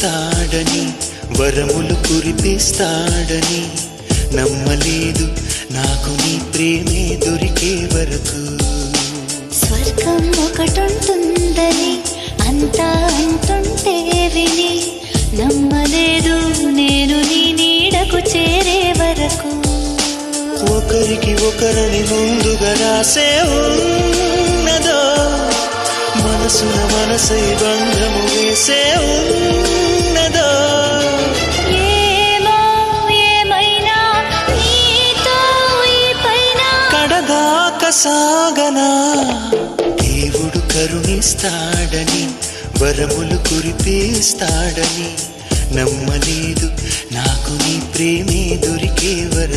కరుణిస్తాడని వరములు కురిపిస్తాడని నమ్మలేదు నాకు నీ ప్రేమే దొరికే వరకు. స్వర్గం ఒకటుంటుందని అంతా అంటుంటే విని నమ్మలేదు నేను నీ నీడకు చేరే వరకు. ఒకరికి ఒకరని ముందుగా రాసే ఉన్నదో మనసున మనసై బంధము వేసే ఉన్నదో. ఏమో ఏమైనా నీతో ఈ పైన కడదాకా సాగనా దేవుడు కరుణిస్తాడని వరములు కురిపిస్తాడని నమ్మలేదు నాకు నీ ప్రేమే దొరికే వరకు.